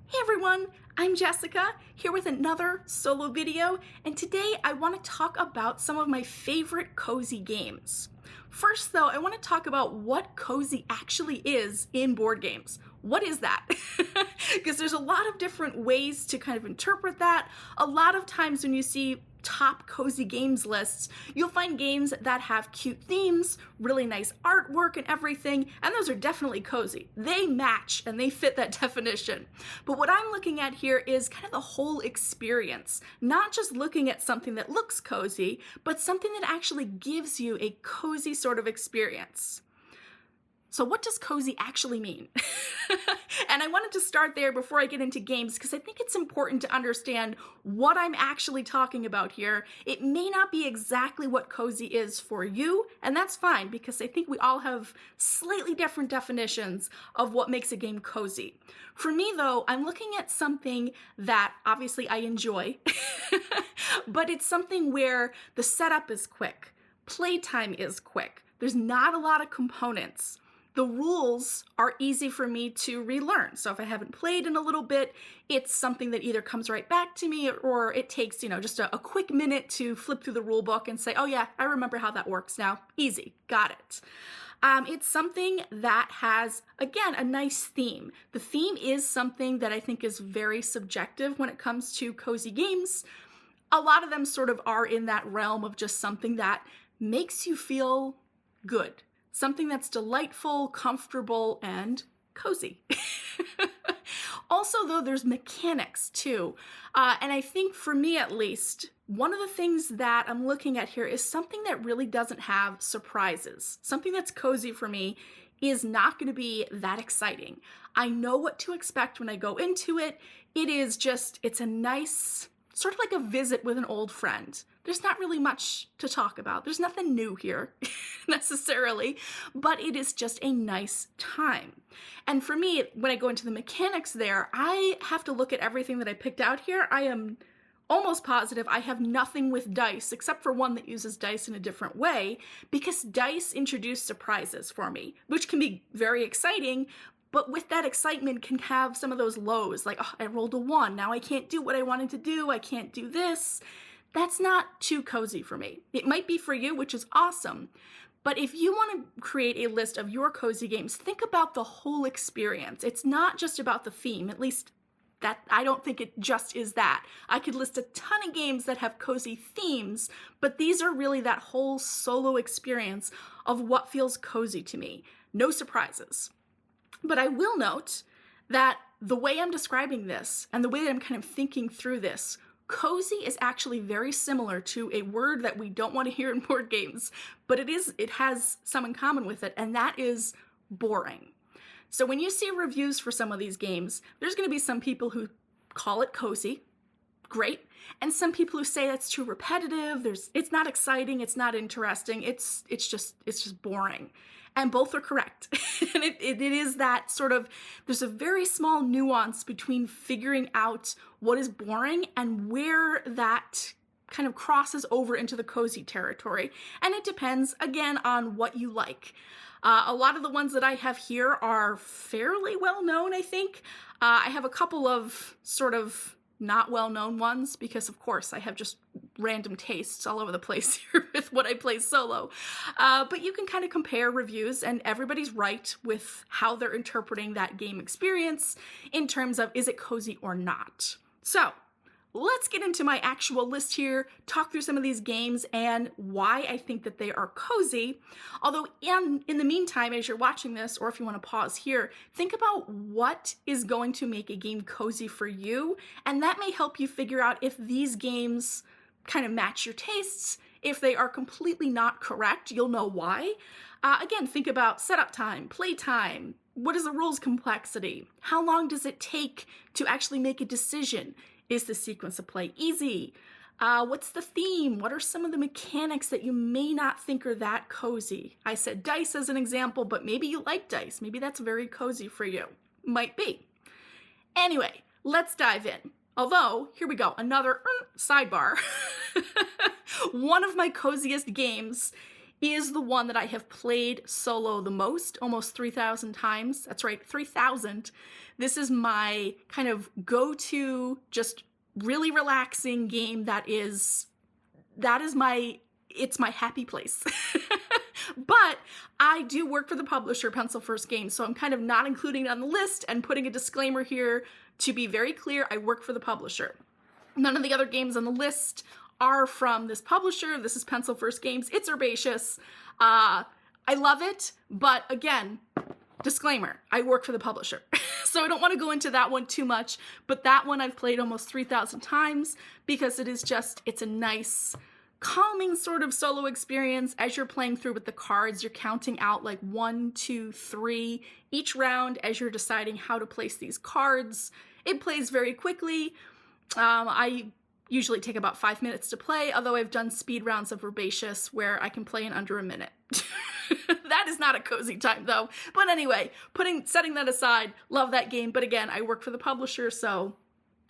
Hey everyone, I'm Jessica, here with another solo video, and today I want to talk about some of my favorite cozy games. First though, I want to talk about what cozy actually is in board games. What is that? Because there's a lot of different ways to kind of interpret that. A lot of times when you see top cozy games lists, you'll find games that have cute themes, really nice artwork and everything, and those are definitely cozy. They match and they fit that definition. But what I'm looking at here is kind of the whole experience, not just looking at something that looks cozy, but something that actually gives you a cozy sort of experience. So what does cozy actually mean? And I wanted to start there before I get into games because I think it's important to understand what I'm actually talking about here. It may not be exactly what cozy is for you, and that's fine because I think we all have slightly different definitions of what makes a game cozy. For me though, I'm looking at something that obviously I enjoy, but it's something where the setup is quick, playtime is quick, there's not a lot of components. The rules are easy for me to relearn. So if I haven't played in a little bit, it's something that either comes right back to me or it takes, just a quick minute to flip through the rule book and say, oh yeah, I remember how that works now. Easy, got it. It's something that has, again, a nice theme. The theme is something that I think is very subjective when it comes to cozy games. A lot of them sort of are in that realm of just something that makes you feel good. Something that's delightful, comfortable, and cozy. Also, though, there's mechanics too. And I think for me at least, one of the things that I'm looking at here is something that really doesn't have surprises. Something that's cozy for me is not going to be that exciting. I know what to expect when I go into it. It's a nice, sort of like a visit with an old friend. There's not really much to talk about. There's nothing new here necessarily, but it is just a nice time. And for me, when I go into the mechanics there, I have to look at everything that I picked out here. I am almost positive I have nothing with dice except for one that uses dice in a different way because dice introduce surprises for me, which can be very exciting. But with that excitement can have some of those lows, like, oh, I rolled a 1, now I can't do what I wanted to do, I can't do this. That's not too cozy for me. It might be for you, which is awesome. But if you want to create a list of your cozy games, think about the whole experience. It's not just about the theme, at least that I don't think it just is that. I could list a ton of games that have cozy themes, but these are really that whole solo experience of what feels cozy to me. No surprises. But I will note that the way I'm describing this and the way that I'm kind of thinking through this, cozy is actually very similar to a word that we don't want to hear in board games, but it has some in common with it, and that is boring. So when you see reviews for some of these games, there's going to be some people who call it cozy, great, and some people who say that's too repetitive, it's not exciting, it's not interesting, it's just boring. And both are correct. And it is that sort of, there's a very small nuance between figuring out what is boring and where that kind of crosses over into the cozy territory. And it depends, again, on what you like. A lot of the ones that I have here are fairly well known, I think. I have a couple of sort of not well-known ones because, of course, I have just random tastes all over the place here with what I play solo. But you can kind of compare reviews, and everybody's right with how they're interpreting that game experience in terms of is it cozy or not. So let's get into my actual list here, talk through some of these games and why I think that they are cozy. Although in the meantime, as you're watching this, or if you want to pause here, think about what is going to make a game cozy for you, and that may help you figure out if these games kind of match your tastes. If they are completely not correct, you'll know why. Again, think about setup time, play time. What is the rules complexity? How long does it take to actually make a decision? Is the sequence of play easy? What's the theme? What are some of the mechanics that you may not think are that cozy? I said dice as an example, but maybe you like dice. Maybe that's very cozy for you. Might be. Anyway, let's dive in. Although, here we go, another sidebar. One of my coziest games is the one that I have played solo the most, almost 3,000 times. That's right, 3,000. This is my kind of go-to, just really relaxing game it's my happy place. But I do work for the publisher, Pencil First Games, so I'm kind of not including it on the list and putting a disclaimer here to be very clear, I work for the publisher. None of the other games on the list are from this publisher. This is Pencil First Games. It's herbaceous. I love it, but again, disclaimer, I work for the publisher. So I don't want to go into that one too much, but that one I've played almost 3,000 times because it's a nice, calming sort of solo experience. As you're playing through with the cards, you're counting out like 1, 2, 3 each round as you're deciding how to place these cards. It plays very quickly. I usually take about 5 minutes to play, although I've done speed rounds of herbaceous where I can play in under a minute. That is not a cozy time though. But anyway, setting that aside, love that game. But again, I work for the publisher, so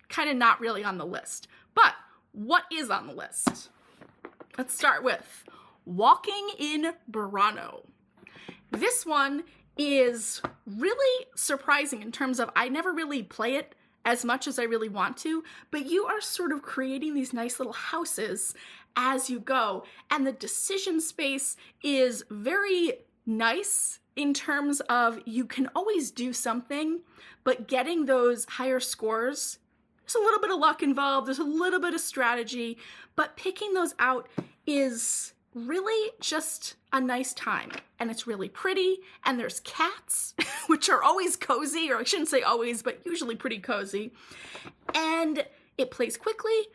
kind of not really on the list. But what is on the list? Let's start with Walking in Burano. This one is really surprising in terms of I never really play it as much as I really want to, but you are sort of creating these nice little houses as you go, and the decision space is very nice in terms of you can always do something, but getting those higher scores, there's a little bit of luck involved, there's a little bit of strategy, but picking those out is really just a nice time, and it's really pretty, and there's cats, which are always cozy, or I shouldn't say always, but usually pretty cozy, and it plays quickly.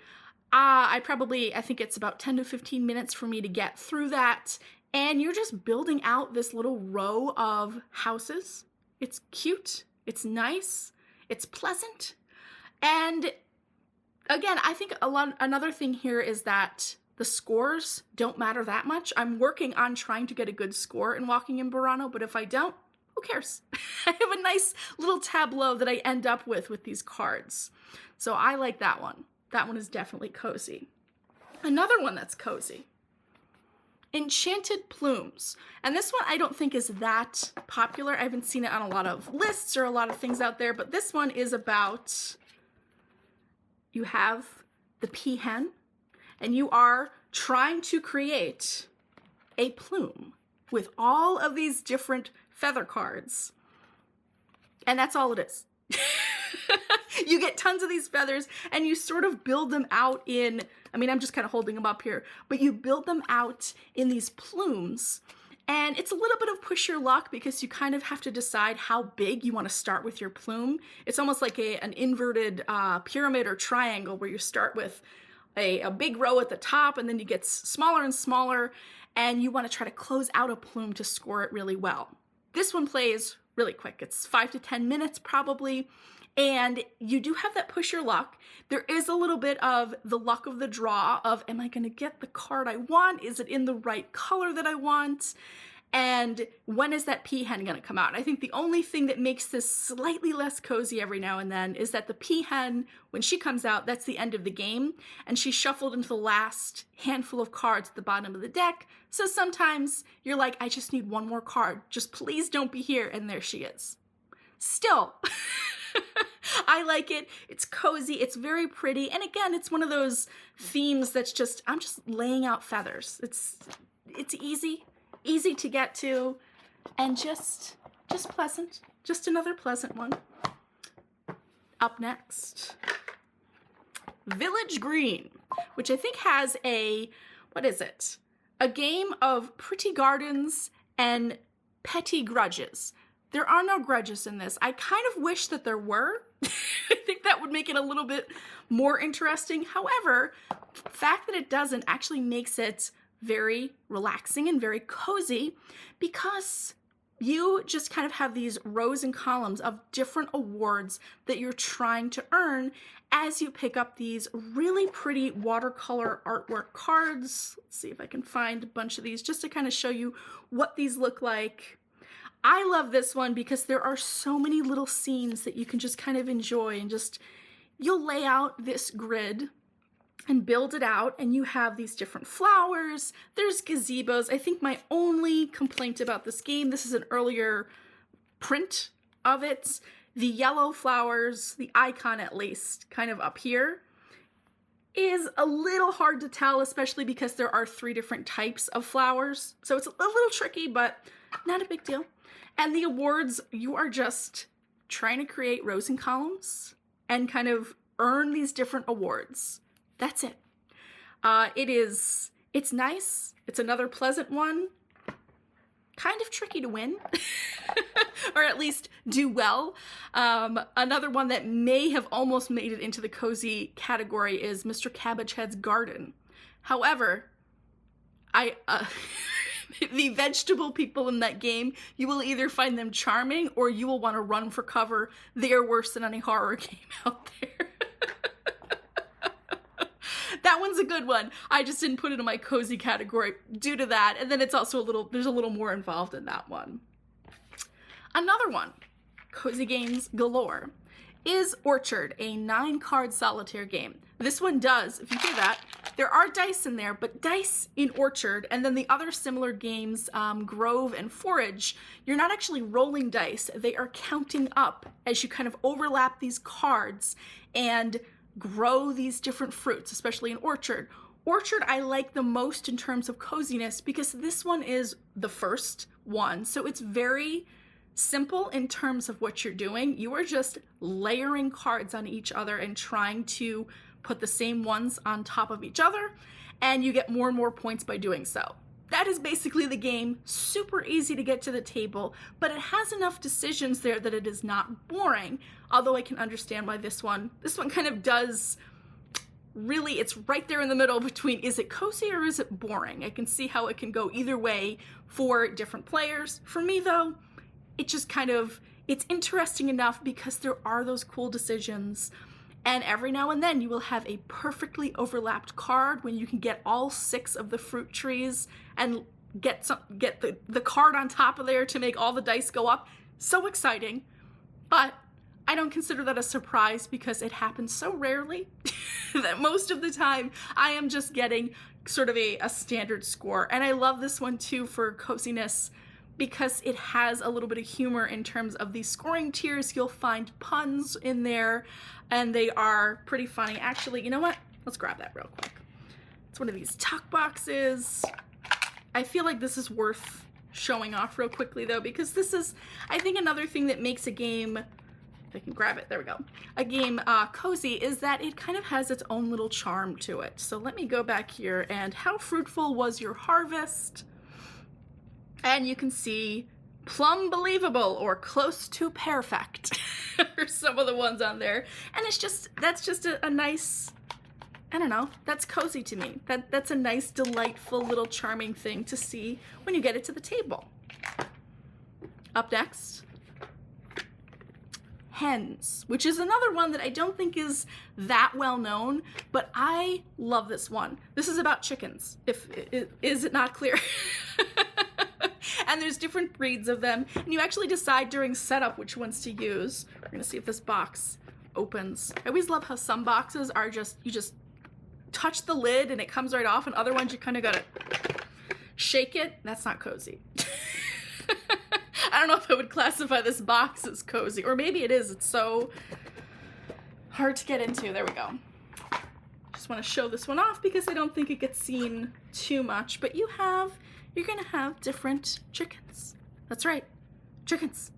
I think it's about 10 to 15 minutes for me to get through that, and you're just building out this little row of houses. It's cute, it's nice, it's pleasant, and again, I think another thing here is that the scores don't matter that much. I'm working on trying to get a good score in Walking in Burano, but if I don't, who cares? I have a nice little tableau that I end up with these cards. So I like that one. That one is definitely cozy. Another one that's cozy, Enchanted Plumes. And this one I don't think is that popular. I haven't seen it on a lot of lists or a lot of things out there, but this one is about, you have the peahen, and you are trying to create a plume with all of these different feather cards. And that's all it is. You get tons of these feathers and you sort of build them out in, I'm just kind of holding them up here, but you build them out in these plumes. And it's a little bit of push your luck because you kind of have to decide how big you want to start with your plume. It's almost like an inverted pyramid or triangle where you start with a big row at the top, and then you get smaller and smaller, and you want to try to close out a plume to score it really well. This one plays really quick. It's 5 to 10 minutes probably, and you do have that push your luck. There is a little bit of the luck of the draw of, am I going to get the card I want? Is it in the right color that I want? And when is that peahen going to come out? I think the only thing that makes this slightly less cozy every now and then is that the peahen, when she comes out, that's the end of the game, and she's shuffled into the last handful of cards at the bottom of the deck. So sometimes you're like, I just need one more card. Just please don't be here. And there she is. Still, I like it. It's cozy. It's very pretty. And again, it's one of those themes that's just, I'm just laying out feathers. It's easy to get to, and just pleasant. Just another pleasant one. Up next, Village Green, which I think has a game of pretty gardens and petty grudges. There are no grudges in this. I kind of wish that there were. I think that would make it a little bit more interesting. However, the fact that it doesn't actually makes it very relaxing and very cozy, because you just kind of have these rows and columns of different awards that you're trying to earn as you pick up these really pretty watercolor artwork cards. Let's see if I can find a bunch of these just to kind of show you what these look like. I love this one because there are so many little scenes that you can just kind of enjoy, and just, you'll lay out this grid and build it out, and you have these different flowers. There's gazebos. I think my only complaint about this game, this is an earlier print of it, the yellow flowers, the icon at least, kind of up here, is a little hard to tell, especially because there are 3 different types of flowers. So it's a little tricky, but not a big deal. And the awards, you are just trying to create rows and columns and kind of earn these different awards. That's it. It's nice. It's another pleasant one. Kind of tricky to win, or at least do well. Another one that may have almost made it into the cozy category is Mr. Cabbagehead's Garden. However, the vegetable people in that game, you will either find them charming or you will want to run for cover. They are worse than any horror game out there. That one's a good one. I just didn't put it in my cozy category due to that. And then it's also there's a little more involved in that one. Another one, cozy games galore, is Orchard, a 9-card solitaire game. This one does, if you hear that, there are dice in there, but dice in Orchard, and then the other similar games, Grove and Forage, you're not actually rolling dice. They are counting up as you kind of overlap these cards and grow these different fruits, especially in Orchard. Orchard I like the most in terms of coziness because this one is the first one, so it's very simple in terms of what you're doing. You are just layering cards on each other and trying to put the same ones on top of each other, and you get more and more points by doing so. That is basically the game. Super easy to get to the table, but it has enough decisions there that it is not boring. Although I can understand why this one kind of does, really, it's right there in the middle between is it cozy or is it boring? I can see how it can go either way for different players. For me though, it just kind of, it's interesting enough because there are those cool decisions. And every now and then you will have a perfectly overlapped card when you can get all 6 of the fruit trees and get the card on top of there to make all the dice go up. So exciting. But I don't consider that a surprise because it happens so rarely that most of the time I am just getting sort of a standard score. And I love this one too for coziness because it has a little bit of humor in terms of these scoring tiers. You'll find puns in there and they are pretty funny. Actually, you know what? Let's grab that real quick. It's one of these tuck boxes. I feel like this is worth showing off real quickly though, because this is, I think, another thing that makes a game, if I can grab it, there we go, a game cozy, is that it kind of has its own little charm to it. So let me go back here, and how fruitful was your harvest? And you can see plum believable or close to perfect are some of the ones on there. And it's just, that's just a nice, I don't know, that's cozy to me. That's a nice, delightful little charming thing to see when you get it to the table. Up next, Hens, which is another one that I don't think is that well known, but I love this one. This is about chickens, is it not clear? And there's different breeds of them, and you actually decide during setup which ones to use. We're gonna see if this box opens. I always love how some boxes are just, you just touch the lid and it comes right off, and other ones you kind of gotta shake it. That's not cozy. I don't know if I would classify this box as cozy, or maybe it is. It's so hard to get into. There we go. Just want to show this one off because I don't think it gets seen too much, but you're gonna have different chickens. That's right, chickens.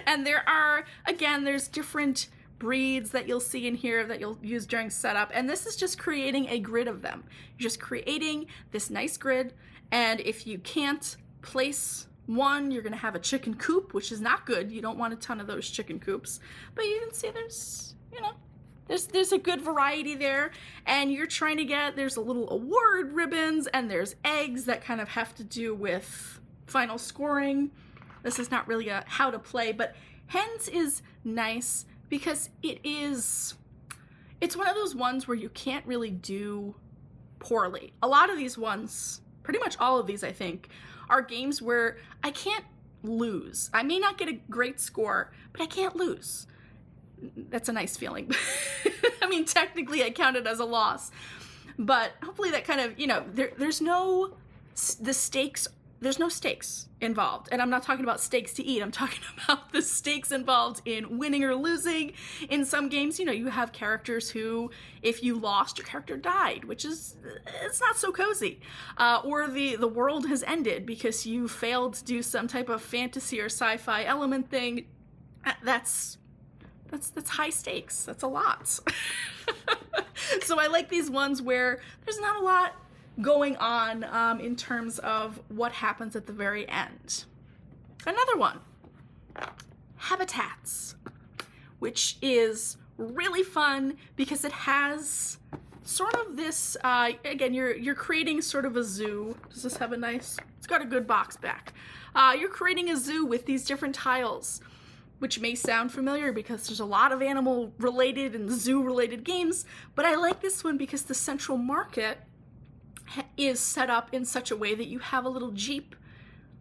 And there are, again, there's different breeds that you'll see in here that you'll use during setup, and this is just creating a grid of them. You're just creating this nice grid, and if you can't place one, you're gonna have a chicken coop, which is not good. You don't want a ton of those chicken coops, but you can see there's, you know, there's a good variety there, and you're trying to get, there's a little award ribbons, and there's eggs that kind of have to do with final scoring. This is not really a how to play, but Hens is nice because it's one of those ones where you can't really do poorly. A lot of these ones, pretty much all of these I think, are games where I can't lose. I may not get a great score, but I can't lose. that's a nice feeling. I mean, technically I count it as a loss, but hopefully that kind of, you know, there's no stakes involved. And I'm not talking about steaks to eat. I'm talking about the stakes involved in winning or losing. In some games, you know, you have characters who, if you lost, your character died, which is, it's not so cozy. Or the world has ended because you failed to do some type of fantasy or sci-fi element thing. That's high stakes. That's a lot. So I like these ones where there's not a lot going on in terms of what happens at the very end. Another one, Habitats, which is really fun because it has sort of this, again, you're creating sort of a zoo. Does this have a nice, it's got a good box back. You're creating a zoo with these different tiles, which may sound familiar because there's a lot of animal related and zoo related games, but I like this one because the central market is set up in such a way that you have a little Jeep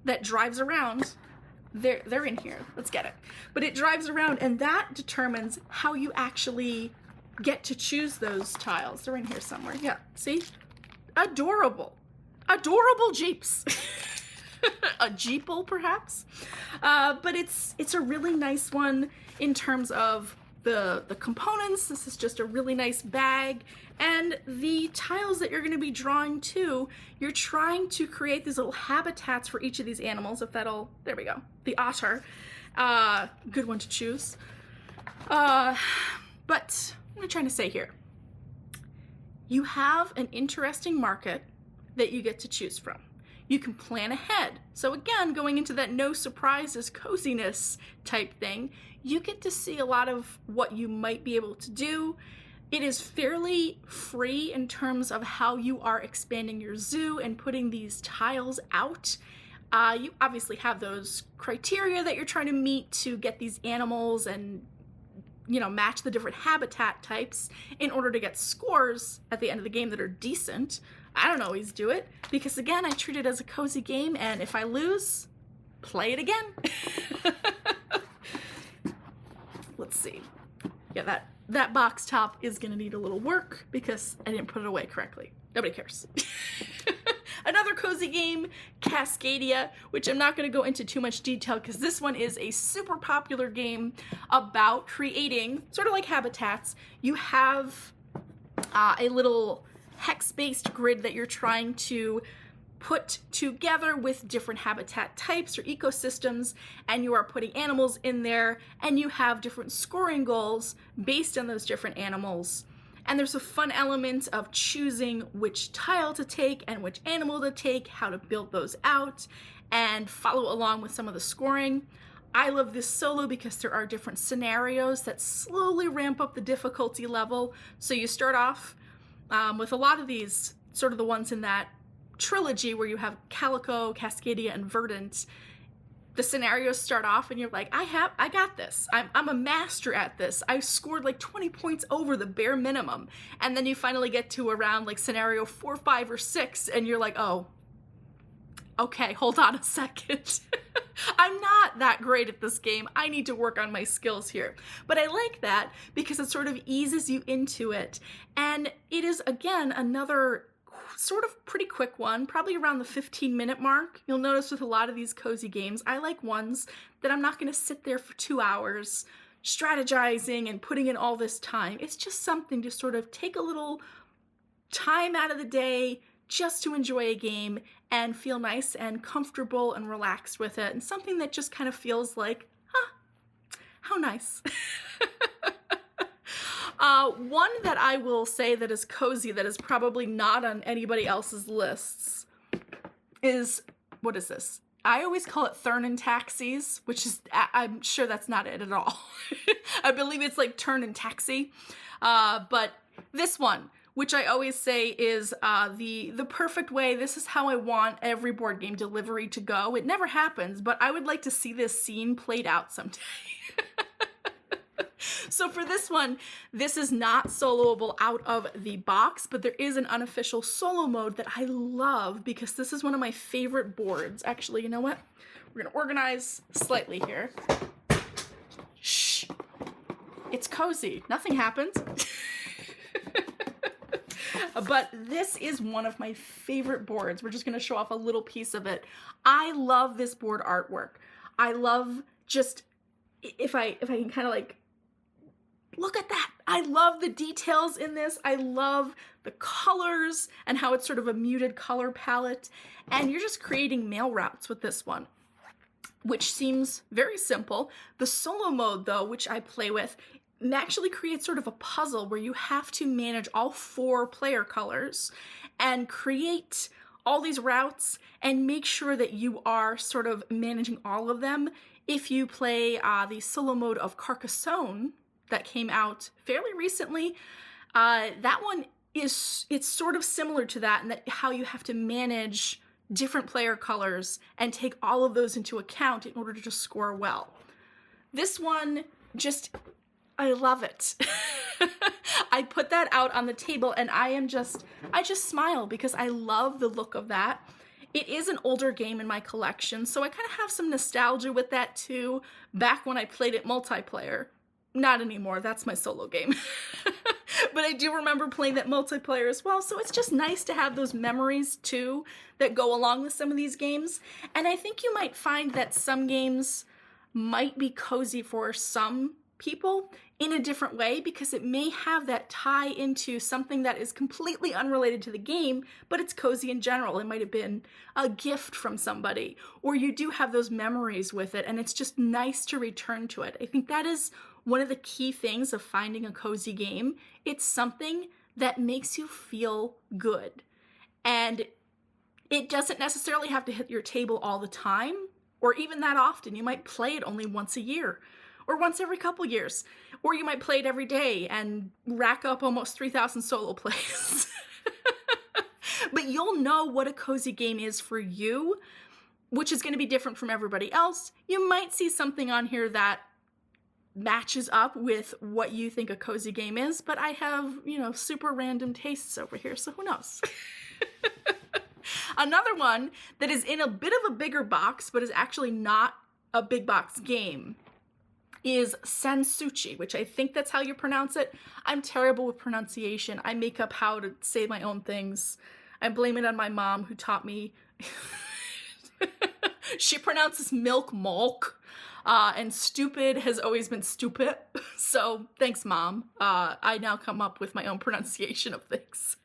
that drives around. They're in here. Let's get it. But it drives around, and that determines how you actually get to choose those tiles. They're in here somewhere. Yeah, see? Adorable. Adorable Jeeps. A Jeeple, perhaps? But it's a really nice one in terms of the components. This is just a really nice bag. And the tiles that you're going to be drawing too, you're trying to create these little habitats for each of these animals, if that'll, there we go, the otter. Good one to choose. But what am I trying to say here? You have an interesting market that you get to choose from. You can plan ahead. So again, going into that no surprises coziness type thing, you get to see a lot of what you might be able to do. It is fairly free in terms of how you are expanding your zoo and putting these tiles out. You obviously have those criteria that you're trying to meet to get these animals and, you know, match the different habitat types in order to get scores at the end of the game that are decent. I don't always do it because, again, I treat it as a cozy game, and if I lose, play it again. Let's see. Yeah, that box top is going to need a little work because I didn't put it away correctly. Nobody cares. Another cozy game, Cascadia, which I'm not going to go into too much detail because this one is a super popular game about creating, sort of like habitats. You have a little hex-based grid that you're trying to put together with different habitat types or ecosystems, and you are putting animals in there, and you have different scoring goals based on those different animals. And there's a fun element of choosing which tile to take and which animal to take, how to build those out, and follow along with some of the scoring. I love this solo because there are different scenarios that slowly ramp up the difficulty level. So you start off with a lot of these, sort of the ones in that trilogy where you have Calico, Cascadia, and Verdant. The scenarios start off and you're like, I got this. I'm a master at this. I scored like 20 points over the bare minimum. And then you finally get to around like scenario 4, 5, or 6, and you're like, oh, okay, hold on a second. I'm not that great at this game. I need to work on my skills here. But I like that because it sort of eases you into it. And it is, again, another sort of pretty quick one, probably around the 15-minute mark. You'll notice with a lot of these cozy games, I like ones that I'm not going to sit there for 2 hours strategizing and putting in all this time. It's just something to sort of take a little time out of the day just to enjoy a game and feel nice and comfortable and relaxed with it, and something that just kind of feels like, how nice. One that I will say that is cozy, that is probably not on anybody else's lists, is, what is this? I always call it Thurn and Taxis, which is, I'm sure that's not it at all. I believe it's like Turn and Taxi. But this one, which I always say is the perfect way, this is how I want every board game delivery to go. It never happens, but I would like to see this scene played out someday. So for this one, this is not soloable out of the box, but there is an unofficial solo mode that I love because this is one of my favorite boards. Actually, you know what? We're going to organize slightly here. Shh. It's cozy. Nothing happens. But this is one of my favorite boards. We're just going to show off a little piece of it. I love this board artwork. I love just, if I can kind of like, look at that. I love the details in this. I love the colors and how it's sort of a muted color palette. And you're just creating mail routes with this one, which seems very simple. The solo mode, though, which I play with, actually creates sort of a puzzle where you have to manage all 4 player colors and create all these routes and make sure that you are sort of managing all of them. If you play the solo mode of Carcassonne that came out fairly recently, that one it's sort of similar to that, and that how you have to manage different player colors and take all of those into account in order to score well. This one just, I love it. I put that out on the table and I just smile because I love the look of that. It is an older game in my collection, so I kind of have some nostalgia with that too, back when I played it multiplayer. Not anymore, that's my solo game. But I do remember playing that multiplayer as well, so it's just nice to have those memories too that go along with some of these games. And I think you might find that some games might be cozy for some people in a different way because it may have that tie into something that is completely unrelated to the game, but it's cozy in general. It might have been a gift from somebody, or you do have those memories with it, and it's just nice to return to it. I think that is one of the key things of finding a cozy game. It's something that makes you feel good. And it doesn't necessarily have to hit your table all the time, or even that often. You might play it only once a year, or once every couple years, or you might play it every day and rack up almost 3,000 solo plays. But you'll know what a cozy game is for you, which is going to be different from everybody else. You might see something on here that matches up with what you think a cozy game is, but I have, super random tastes over here, so who knows? Another one that is in a bit of a bigger box, but is actually not a big box game, is Sanssouci, which I think that's how you pronounce it. I'm terrible with pronunciation. I make up how to say my own things. I blame it on my mom, who taught me. She pronounces milk malk. And stupid has always been stupid. So thanks, Mom. I now come up with my own pronunciation of things.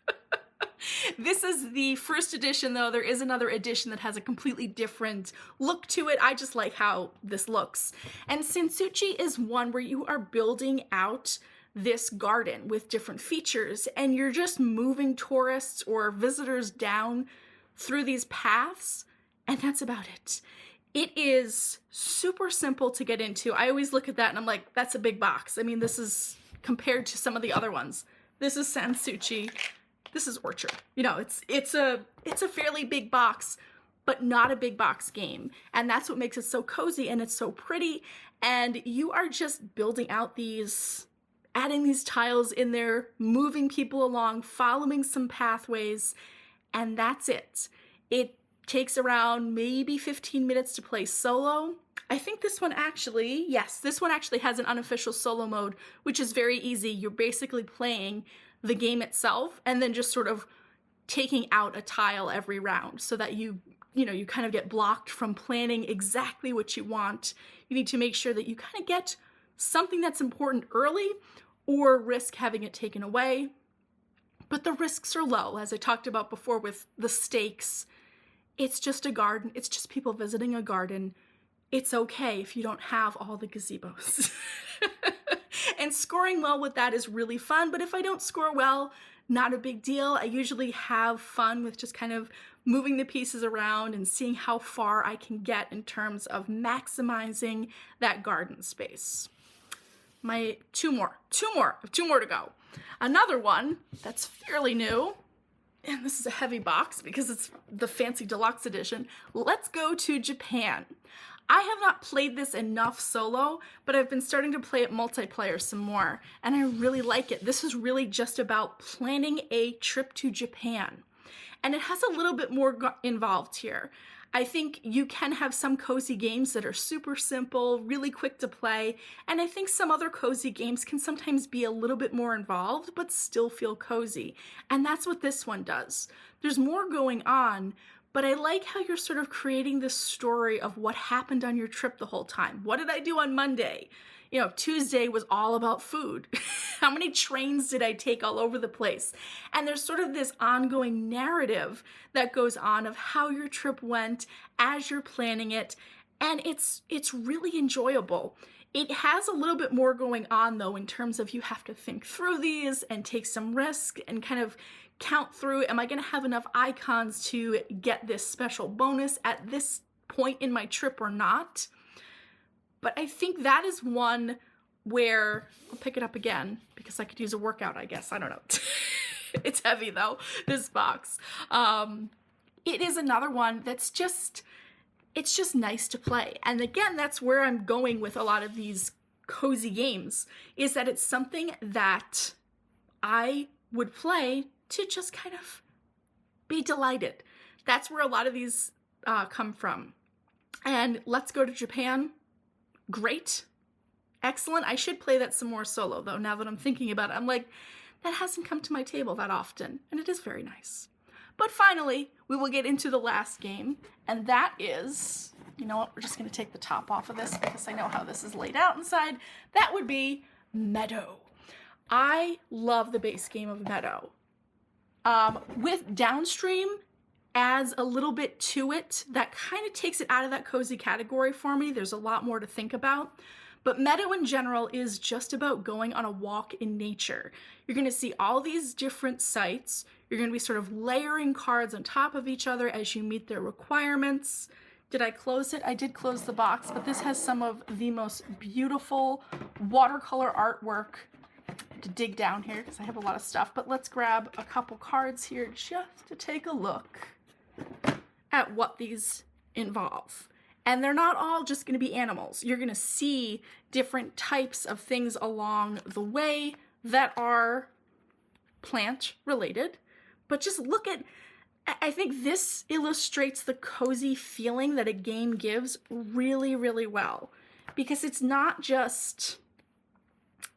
This is the first edition, though. There is another edition that has a completely different look to it. I just like how this looks. And Sanssouci is one where you are building out this garden with different features, and you're just moving tourists or visitors down through these paths, and that's about it. It is super simple to get into. I always look at that and I'm like, that's a big box. I mean, this is, compared to some of the other ones, this is Sanssouci, this is Orchard. It's a fairly big box, but not a big box game. And that's what makes it so cozy, and it's so pretty. And you are just building out adding these tiles in there, moving people along, following some pathways, and that's it. It takes around maybe 15 minutes to play solo. I think this one actually has an unofficial solo mode, which is very easy. You're basically playing the game itself and then just sort of taking out a tile every round so that you kind of get blocked from planning exactly what you want. You need to make sure that you kind of get something that's important early or risk having it taken away. But the risks are low, as I talked about before with the stakes. It's just a garden. It's just people visiting a garden. It's okay if you don't have all the gazebos. And scoring well with that is really fun, but if I don't score well, not a big deal. I usually have fun with just kind of moving the pieces around and seeing how far I can get in terms of maximizing that garden space. Two more to go. Another one that's fairly new, and this is a heavy box because it's the fancy deluxe edition. Let's go to Japan. I have not played this enough solo, but I've been starting to play it multiplayer some more, and I really like it. This is really just about planning a trip to Japan, and it has a little bit more involved here. I think you can have some cozy games that are super simple, really quick to play, and I think some other cozy games can sometimes be a little bit more involved, but still feel cozy. And that's what this one does. There's more going on, but I like how you're sort of creating this story of what happened on your trip the whole time. What did I do on Monday? You know, Tuesday was all about food. How many trains did I take all over the place? And there's sort of this ongoing narrative that goes on of how your trip went as you're planning it. And it's really enjoyable. It has a little bit more going on though, in terms of you have to think through these and take some risk and kind of count through, am I gonna have enough icons to get this special bonus at this point in my trip or not? But I think that is one where, I'll pick it up again because I could use a workout, I guess. I don't know. It's heavy though, this box. It is another one that's just, it's just nice to play. And again, that's where I'm going with a lot of these cozy games, is that it's something that I would play to just kind of be delighted. That's where a lot of these come from. And Let's Go to Japan. Great. Excellent. I should play that some more solo though, now that I'm thinking about it. I'm like, that hasn't come to my table that often, and it is very nice. But finally, we will get into the last game, and that is, you know what, we're just going to take the top off of this because I know how this is laid out inside. That would be Meadow. I love the base game of Meadow. With Downstream adds a little bit to it that kind of takes it out of that cozy category for me. There's a lot more to think about. But Meadow in general is just about going on a walk in nature. You're going to see all these different sites. You're going to be sort of layering cards on top of each other as you meet their requirements. Did I close it? I did close the box, but this has some of the most beautiful watercolor artwork. To dig down here because I have a lot of stuff, but let's grab a couple cards here just to take a look at what these involve. And they're not all just going to be animals. You're going to see different types of things along the way that are plant related, but just look at, I think this illustrates the cozy feeling that a game gives really, really well, because it's not just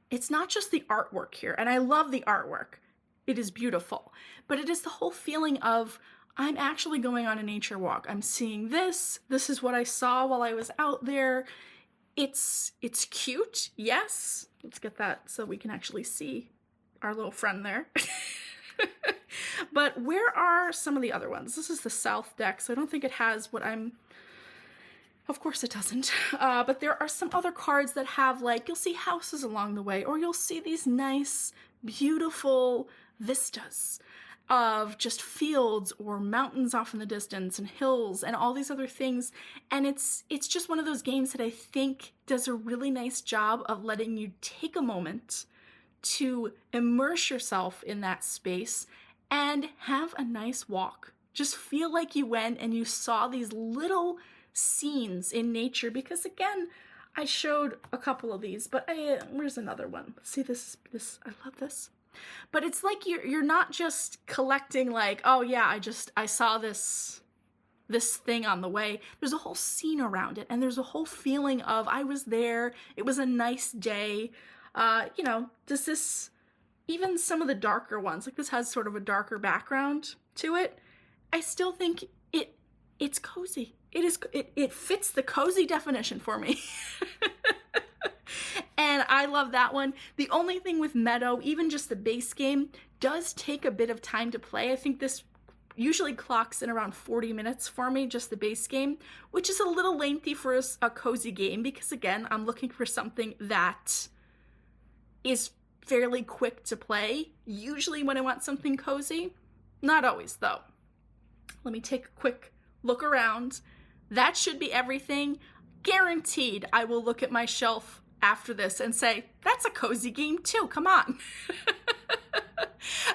the artwork here, and I love the artwork. It is beautiful, but it is the whole feeling of, I'm actually going on a nature walk. I'm seeing this. This is what I saw while I was out there. It's cute, yes. Let's get that so we can actually see our little friend there. But where are some of the other ones? This is the South deck, so I don't think it has what I'm... Of course it doesn't. But there are some other cards that have, like, you'll see houses along the way, or you'll see these nice, beautiful vistas of just fields or mountains off in the distance and hills and all these other things. And it's just one of those games that I think does a really nice job of letting you take a moment to immerse yourself in that space and have a nice walk. Just feel like you went and you saw these little scenes in nature, because again, I showed a couple of these, but where's another one? See this, I love this. But it's like you're not just collecting like, oh yeah, I saw this thing on the way. There's a whole scene around it, and there's a whole feeling of, I was there, it was a nice day. You know, does this, even some of the darker ones, like this has sort of a darker background to it, I still think it's cozy. It fits the cozy definition for me. And I love that one. The only thing with Meadow, even just the base game, does take a bit of time to play. I think this usually clocks in around 40 minutes for me, just the base game, which is a little lengthy for a cozy game, because again, I'm looking for something that is fairly quick to play, usually when I want something cozy. Not always, though. Let me take a quick look around. That should be everything. Guaranteed I will look at my shelf after this and say, that's a cozy game too, come on.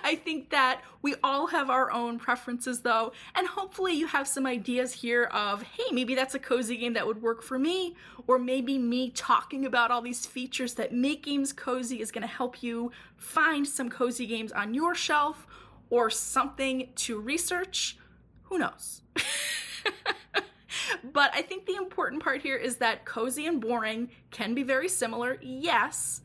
I think that we all have our own preferences though, and hopefully you have some ideas here of, hey, maybe that's a cozy game that would work for me, or maybe me talking about all these features that make games cozy is going to help you find some cozy games on your shelf, or something to research. Who knows? But I think the important part here is that cozy and boring can be very similar, yes,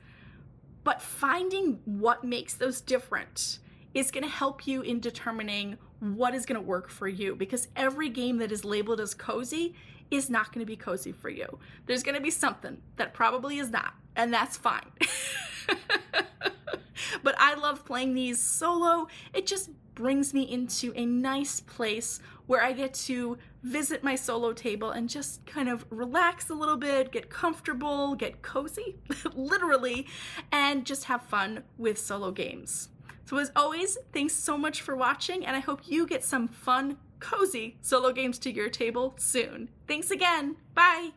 but finding what makes those different is going to help you in determining what is going to work for you, because every game that is labeled as cozy is not going to be cozy for you. There's going to be something that probably is not, and that's fine. But I love playing these solo. It just brings me into a nice place where I get to visit my solo table and just kind of relax a little bit, get comfortable, get cozy, literally, and just have fun with solo games. So as always, thanks so much for watching, and I hope you get some fun, cozy solo games to your table soon. Thanks again. Bye.